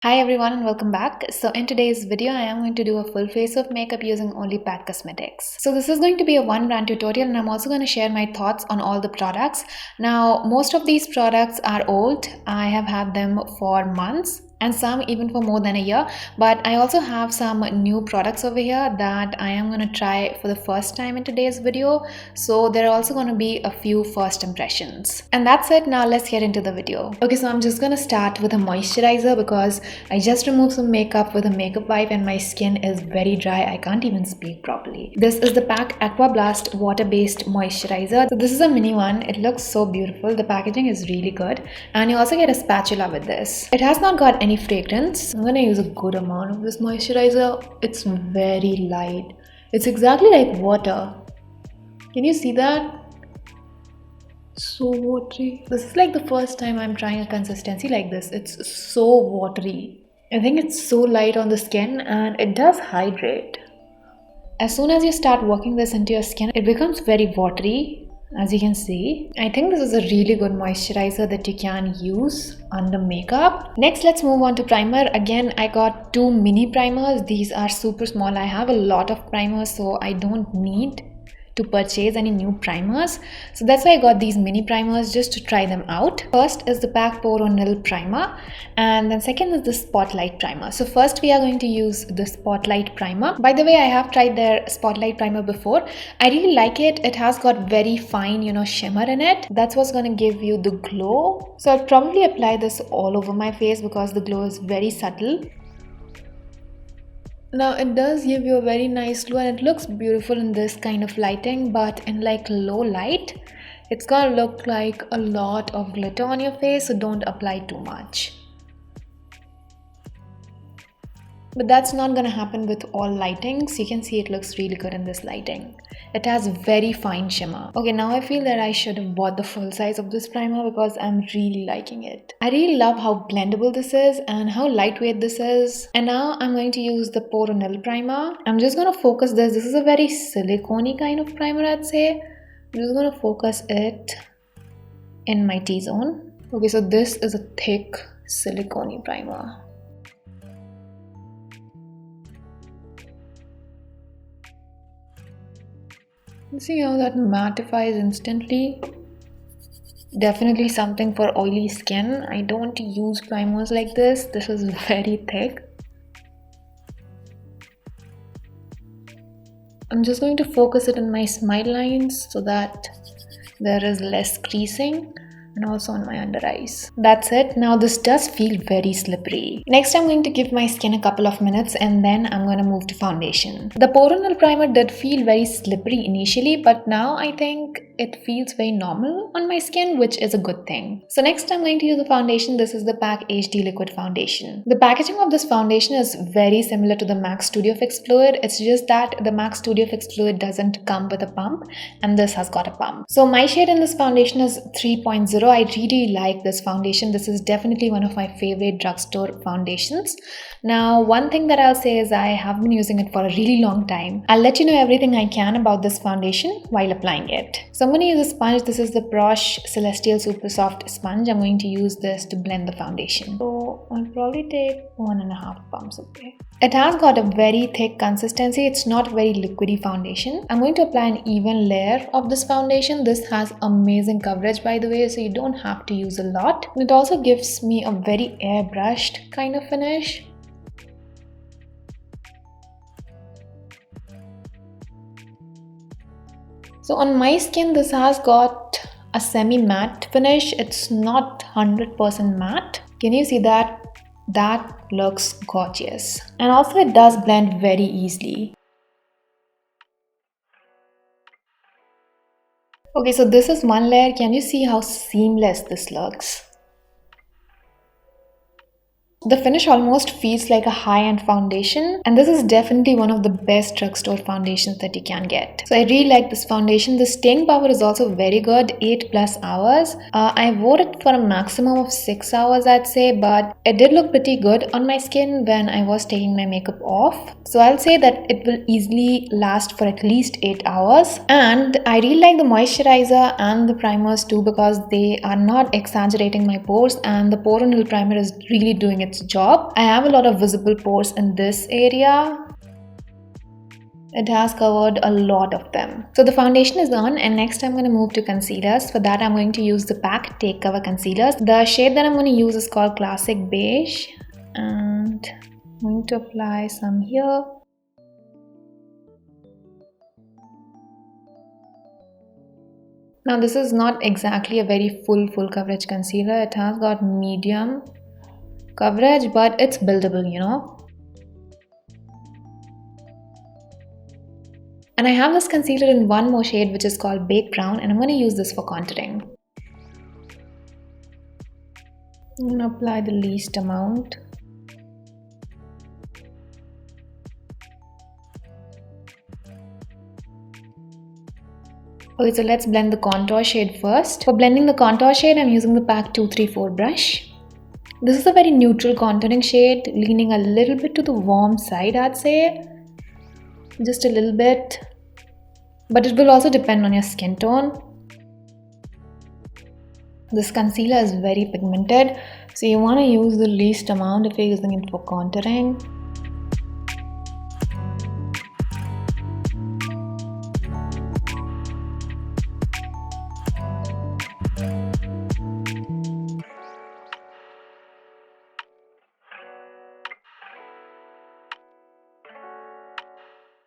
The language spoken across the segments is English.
Hi everyone and welcome back. So in today's video I am going to do a full face of makeup using only PAC Cosmetics. So this is going to be a one brand tutorial and I'm also going to share my thoughts on all the products. Now most of these products are old. I have had them for months and some even for more than a year, but I also have some new products over here that I am going to try for the first time in today's video. So there are also going to be a few first impressions. And that's it. Now let's get into the video. Okay, so I'm just going to start with a moisturizer because I just removed some makeup with a makeup wipe and my skin is very dry. I can't even speak properly. This is the PAC Aqua Blast water-based moisturizer. So this is a mini one. It looks so beautiful. The packaging is really good and you also get a spatula with this. It has not got any fragrance. I'm gonna use a good amount of this moisturizer. It's very light. It's exactly like water. Can you see that? So watery. This is like the first time I'm trying a consistency like this. It's so watery. I think it's so light on the skin and it does hydrate. As soon as you start working this into your skin, it becomes very watery. As you can see, I think this is a really good moisturizer that you can use under makeup. Next, let's move on to primer. Again, I got two mini primers. These are super small. I have a lot of primers, so I don't need to purchase any new primers, so that's why I got these mini primers just to try them out. First is the PAC Pore Nil Primer and then second is the Spotlight Primer. So first we are going to use the Spotlight Primer. By the way, I have tried their Spotlight Primer before. I really like it. It has got very fine shimmer in it. That's what's going to give you the glow. So I'll probably apply this all over my face because the glow is very subtle. Now it does give you a very nice glow and it looks beautiful in this kind of lighting, but in like low light it's gonna look like a lot of glitter on your face, so don't apply too much. But that's not gonna happen with all lightings. You can see it looks really good in this lighting. It has very fine shimmer. Okay, now I feel that I should have bought the full size of this primer because I'm really liking it. I really love how blendable this is and how lightweight this is. And now I'm going to use the Pore Nil Primer. I'm just gonna focus this. This is a very silicone-y kind of primer, I'd say. I'm just gonna focus it in my T-zone. Okay, so this is a thick silicone-y primer. See how that mattifies instantly? Definitely something for oily skin. I don't use primers like this. This is very thick. I'm just going to focus it in my smile lines so that there is less creasing, and also on my under eyes. That's it. Now this does feel very slippery. Next I'm going to give my skin a couple of minutes and then I'm going to move to foundation. The Pore Nil Primer did feel very slippery initially, but now I think it feels very normal on my skin, which is a good thing. So next I'm going to use the foundation. This is the PAC HD Liquid Foundation. The packaging of this foundation is very similar to the MAC Studio Fix Fluid. It's just that the MAC Studio Fix Fluid doesn't come with a pump and this has got a pump. So my shade in this foundation is 3.0. I really like this foundation. This is definitely one of my favorite drugstore foundations. Now, one thing that I'll say is I have been using it for a really long time. I'll let you know everything I can about this foundation while applying it. So I'm going to use a sponge. This is the Brush Celestial Super Soft Sponge. I'm going to use this to blend the foundation. So I'll probably take 1.5 pumps. Okay. It has got a very thick consistency. It's not a very liquidy foundation. I'm going to apply an even layer of this foundation. This has amazing coverage, by the way, so you don't have to use a lot. It also gives me a very airbrushed kind of finish. So on my skin, this has got a semi-matte finish. It's not 100% matte. Can you see that? That looks gorgeous. And also it does blend very easily. Okay, so this is one layer. Can you see how seamless this looks? The finish almost feels like a high-end foundation, and this is definitely one of the best drugstore foundations that you can get. So I really like this foundation. The staying power is also very good, 8+ hours. I wore it for a maximum of 6 hours, I'd say, but it did look pretty good on my skin when I was taking my makeup off. So I'll say that it will easily last for at least 8 hours. And I really like the moisturizer and the primers too because they are not exaggerating my pores, and the Pore Nil Primer is really doing its its job. I have a lot of visible pores in this area. It has covered a lot of them. So the foundation is on, and next I'm going to move to concealers. For that I'm going to use the PAC Take Cover Concealers. The shade that I'm going to use is called Classic Beige, and I'm going to apply some here. Now this is not exactly a very full coverage concealer. It has got medium coverage, but it's buildable, you know. And I have this concealer in one more shade, which is called Baked Brown, and I'm going to use this for contouring. I'm going to apply the least amount. Okay, so let's blend the contour shade first. For blending the contour shade, I'm using the PAC 234 brush. This is a very neutral contouring shade, leaning a little bit to the warm side, I'd say. Just a little bit. But it will also depend on your skin tone. This concealer is very pigmented, so you want to use the least amount if you're using it for contouring.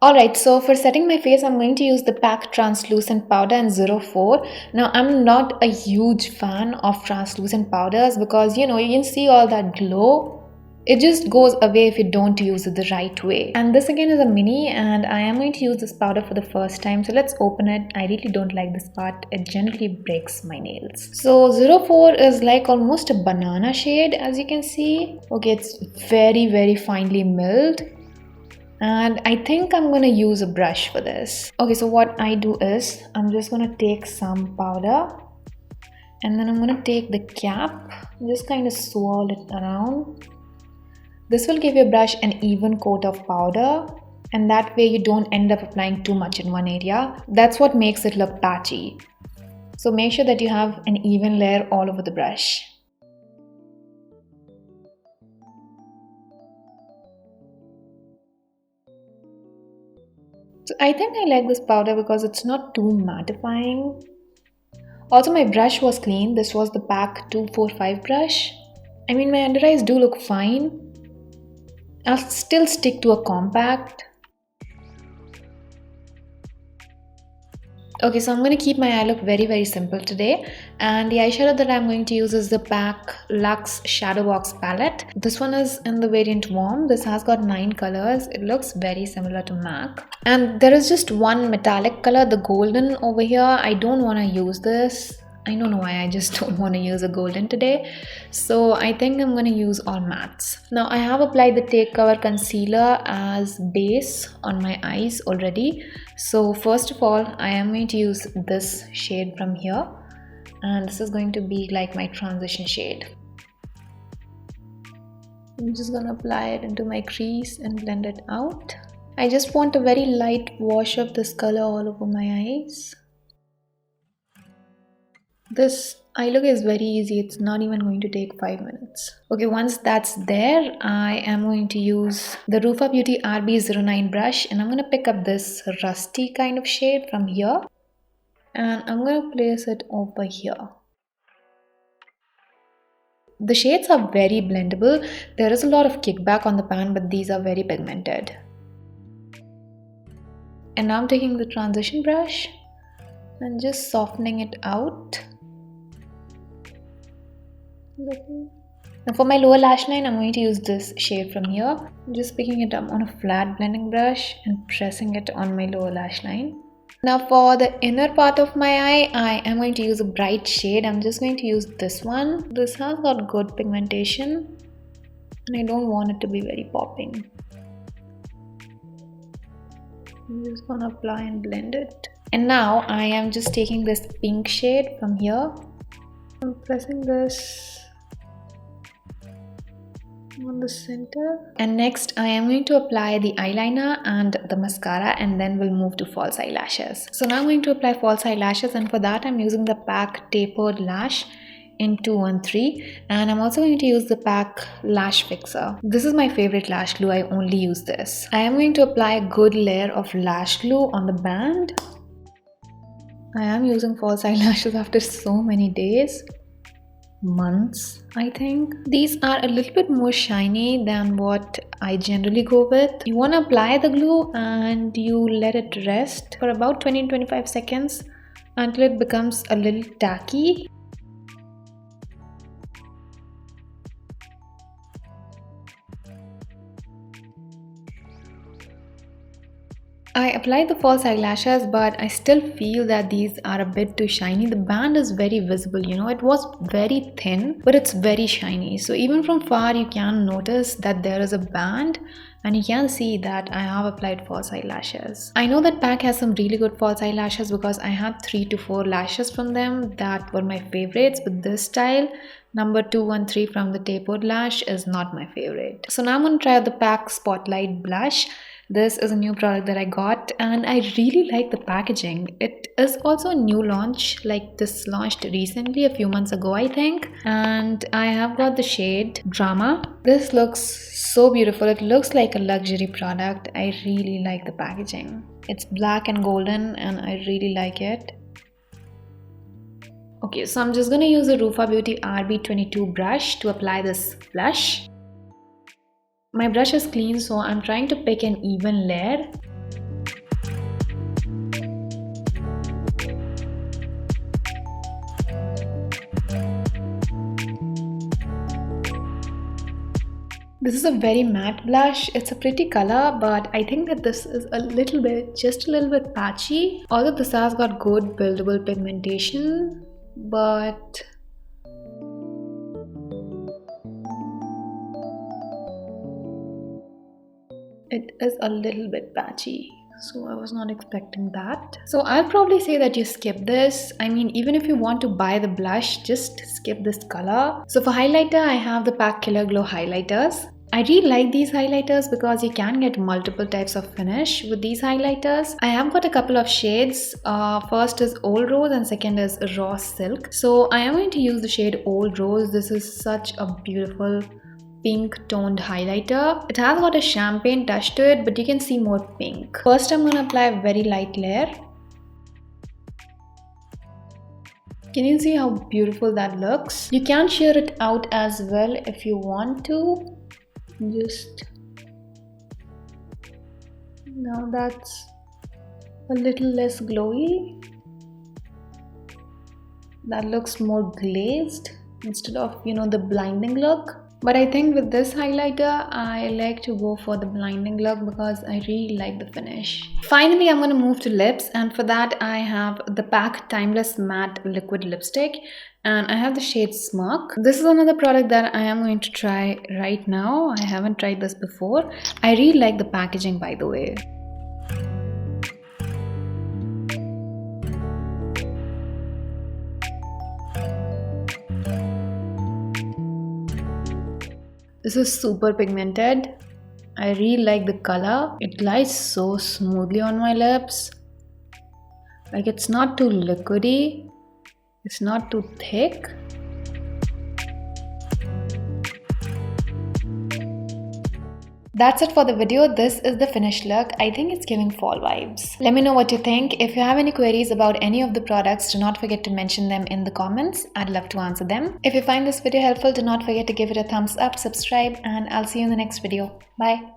Alright, so for setting my face, I'm going to use the PAC Translucent Powder in 04. Now, I'm not a huge fan of translucent powders because, you know, you can see all that glow. It just goes away if you don't use it the right way. And this again is a mini, and I am going to use this powder for the first time. So let's open it. I really don't like this part. It generally breaks my nails. So 04 is like almost a banana shade, as you can see. Okay, it's very finely milled. And I think I'm going to use a brush for this. Okay, so what I do is I'm just going to take some powder, and then I'm going to take the cap, just kind of swirl it around. This will give your brush an even coat of powder, and that way you don't end up applying too much in one area. That's what makes it look patchy. So make sure that you have an even layer all over the brush. So I think I like this powder because it's not too mattifying. Also, my brush was clean. This was the PAC 245 brush. I mean, my under eyes do look fine. I'll still stick to a compact. Okay, so I'm going to keep my eye look very simple today, and the eyeshadow that I'm going to use is the PAC Luxe Shadow Box palette. This one is in the variant Warm. This has got 9 colors. It looks very similar to MAC. And there is just one metallic color, the golden over here. I don't want to use this. I don't know why, I just don't want to use a golden today. So I think I'm going to use all mattes. Now I have applied the Take Cover Concealer as base on my eyes already. So first of all, I am going to use this shade from here. And this is going to be like my transition shade. I'm just going to apply it into my crease and blend it out. I just want a very light wash of this color all over my eyes. This eye look is very easy. It's not even going to take 5 minutes. Okay, once that's there, I am going to use the Rufa Beauty RB09 brush, and I'm going to pick up this rusty kind of shade from here, and I'm going to place it over here. The shades are very blendable. There is a lot of kickback on the pan, but these are very pigmented. And now I'm taking the transition brush and just softening it out. Now for my lower lash line, I'm going to use this shade from here. I'm just picking it up on a flat blending brush and pressing it on my lower lash line. Now for the inner part of my eye, I am going to use a bright shade. I'm just going to use this one. This has got good pigmentation and I don't want it to be very popping. I'm just gonna apply and blend it. And now I am just taking this pink shade from here. I'm pressing this on the center, and next I am going to apply the eyeliner and the mascara, and then we'll move to false eyelashes. So now I'm going to apply false eyelashes, and for that I'm using the PAC Tapered Lash in 213, and I'm also going to use the PAC Lash Fixer. This is my favorite lash glue. I only use this. I am going to apply a good layer of lash glue on the band. I am using false eyelashes after so many days. Months, I think. These are a little bit more shiny than what I generally go with. You want to apply the glue and you let it rest for about 20-25 seconds until it becomes a little tacky. I applied the false eyelashes, but I still feel that these are a bit too shiny. The band is very visible, you know, it was very thin, but it's very shiny. So even from far, you can notice that there is a band and you can see that I have applied false eyelashes. I know that PAC has some really good false eyelashes because I had 3 to 4 lashes from them that were my favorites, but this style, number 213 from the tapered lash, is not my favorite. So now I'm going to try out the PAC Spotlight Blush. This is a new product that I got and I really like the packaging. It is also a new launch, like this launched recently a few months ago I think, and I have got the shade Drama. This looks so beautiful. It looks like a luxury product. I really like the packaging. It's black and golden and I really like it. Okay, so I'm just going to use the Rufa Beauty RB22 brush to apply this blush. My brush is clean, so I'm trying to pick an even layer. This is a very matte blush. It's a pretty color, but I think that this is just a little bit patchy. Although this has got good buildable pigmentation, but it is a little bit patchy, so I was not expecting that. So I'll probably say that you skip this. I mean, even if you want to buy the blush, just skip this color. So for highlighter, I have the PAC Killer Glow highlighters. I really like these highlighters because you can get multiple types of finish with these highlighters. I have got a couple of shades. First is Old Rose and second is Raw Silk. So I am going to use the shade Old Rose. This is such a beautiful pink toned highlighter. It has got a champagne touch to it, but you can see more pink. First I'm going to apply a very light layer. Can you see how beautiful that looks? You can sheer it out as well if you want to. Just now that's a little less glowy. That looks more glazed instead of, you know, the blinding look. But I think with this highlighter, I like to go for the blinding look because I really like the finish. Finally, I'm going to move to lips, and for that I have the PAC Timeless Matte Liquid Lipstick and I have the shade Smirk. This is another product that I am going to try right now. I haven't tried this before. I really like the packaging, by the way. This is super pigmented. I really like the color. It glides so smoothly on my lips. Like, it's not too liquidy. It's not too thick. That's it for the video. This is the finished look. I think it's giving fall vibes. Let me know what you think. If you have any queries about any of the products, do not forget to mention them in the comments. I'd love to answer them. If you find this video helpful, do not forget to give it a thumbs up, subscribe, and I'll see you in the next video. Bye.